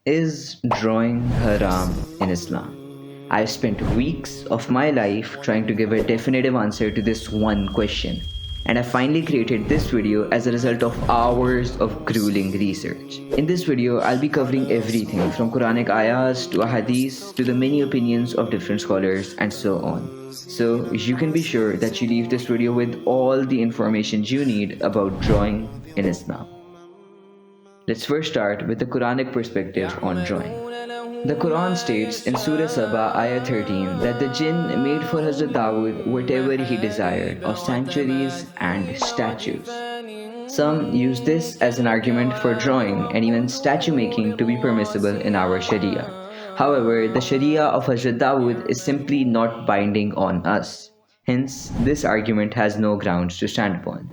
Is drawing haram in Islam? I've spent weeks of my life trying to give a definitive answer to this one question, and I finally created this video as a result of hours of grueling research. In this video, I'll be covering everything from Quranic ayahs to Ahadith to the many opinions of different scholars and so on. So you can be sure that you leave this video with all the information you need about drawing in Islam. Let's first start with the Quranic perspective on drawing. The Quran states in Surah Saba, Ayah 13, that the jinn made for Hazrat Dawood whatever he desired of sanctuaries and statues. Some use this as an argument for drawing and even statue making to be permissible in our Sharia. However, the Sharia of Hazrat Dawood is simply not binding on us. Hence, this argument has no grounds to stand upon.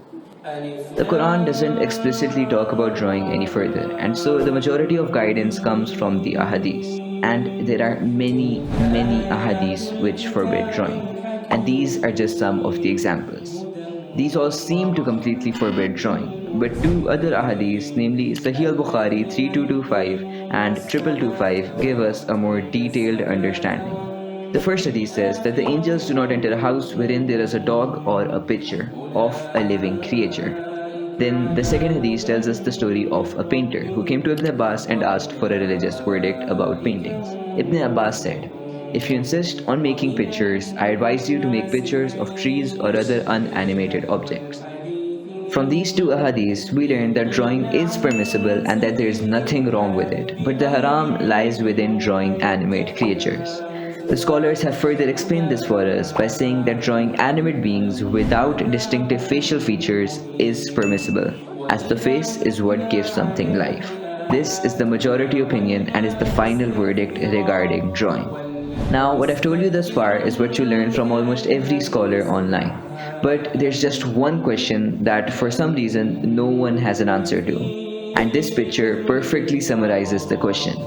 The Quran doesn't explicitly talk about drawing any further, and so the majority of guidance comes from the Ahadith. And there are many Ahadith which forbid drawing, and these are just some of the examples. These all seem to completely forbid drawing, but two other Ahadith, namely Sahih al-Bukhari 3225 and 2225, give us a more detailed understanding. The first hadith says that the angels do not enter a house wherein there is a dog or a picture of a living creature. Then the second hadith tells us the story of a painter who came to Ibn Abbas and asked for a religious verdict about paintings. Ibn Abbas said, "If you insist on making pictures, I advise you to make pictures of trees or other unanimated objects." From these two ahadiths, we learn that drawing is permissible and that there is nothing wrong with it, but the haram lies within drawing animate creatures. The scholars have further explained this for us by saying that drawing animate beings without distinctive facial features is permissible, as the face is what gives something life. This is the majority opinion and is the final verdict regarding drawing. Now, what I've told you thus far is what you learn from almost every scholar online. But there's just one question that for some reason no one has an answer to. And this picture perfectly summarizes the question.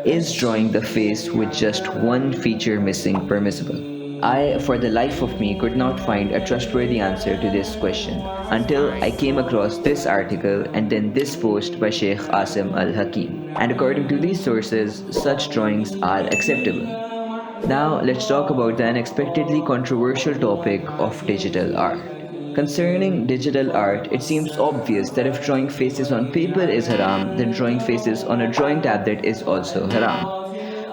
Is drawing the face with just one feature missing permissible? I, for the life of me, could not find a trustworthy answer to this question until I came across this article and then this post by Sheikh Assim Al Hakeem. And according to these sources, such drawings are acceptable. Now let's talk about the unexpectedly controversial topic of digital art. Concerning digital art, it seems obvious that if drawing faces on paper is haram, then drawing faces on a drawing tablet is also haram.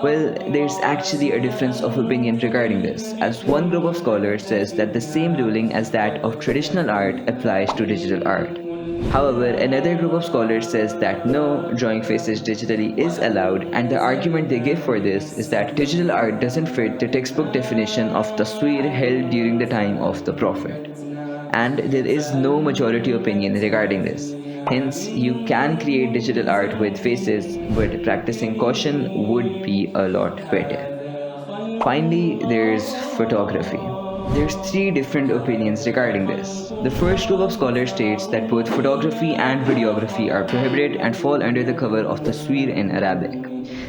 Well, there's actually a difference of opinion regarding this, as one group of scholars says that the same ruling as that of traditional art applies to digital art. However, another group of scholars says that no, drawing faces digitally is allowed, and the argument they give for this is that digital art doesn't fit the textbook definition of taswir held during the time of the Prophet. And there is no majority opinion regarding this. Hence, you can create digital art with faces, but practicing caution would be a lot better. Finally, there's photography. There's three different opinions regarding this. The first group of scholars states that both photography and videography are prohibited and fall under the cover of taswir in Arabic.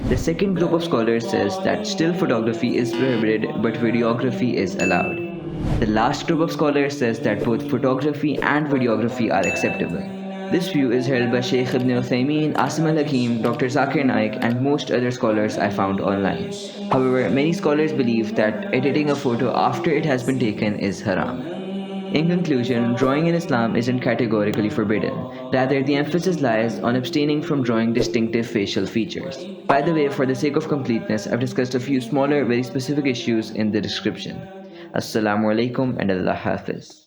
The second group of scholars says that still photography is prohibited but videography is allowed. The last group of scholars says that both photography and videography are acceptable. This view is held by Sheikh Ibn Uthman, Assim Al Hakeem, Dr. Zakir Naik, and most other scholars I found online. However, many scholars believe that editing a photo after it has been taken is haram. In conclusion, drawing in Islam isn't categorically forbidden. Rather, the emphasis lies on abstaining from drawing distinctive facial features. By the way, for the sake of completeness, I've discussed a few smaller, very specific issues in the description. Assalamu alaikum and Allah Hafiz.